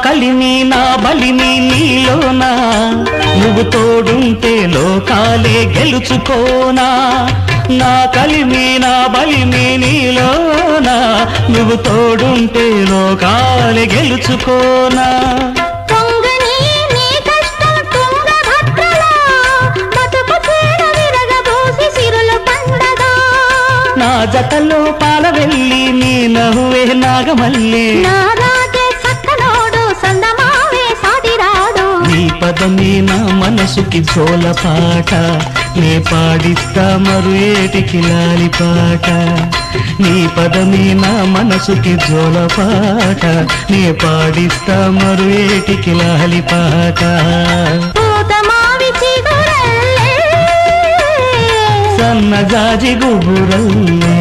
కలిమి నా బలిమి నీలోనా నువ్వు తోడుంటే లోకాలే గెలుచుకోనా నా కలిమి నా బలిమి నీలోనా నువ్వు తోడుంటే లోకాలే గెలుచుకోనా నా జతలో పాల వెళ్ళి నీ నవ్వే నాగమల్లి నీ పదమే నా మనసుకి జోల పాట నే పాడిస్తా మరు ఏటికి లాలి పాట నీ పదమే నా మనసుకి జోల పాట నే పాడిస్తా మరు ఏటికి లాలి పాట సన్నజాజి గుబురల్లే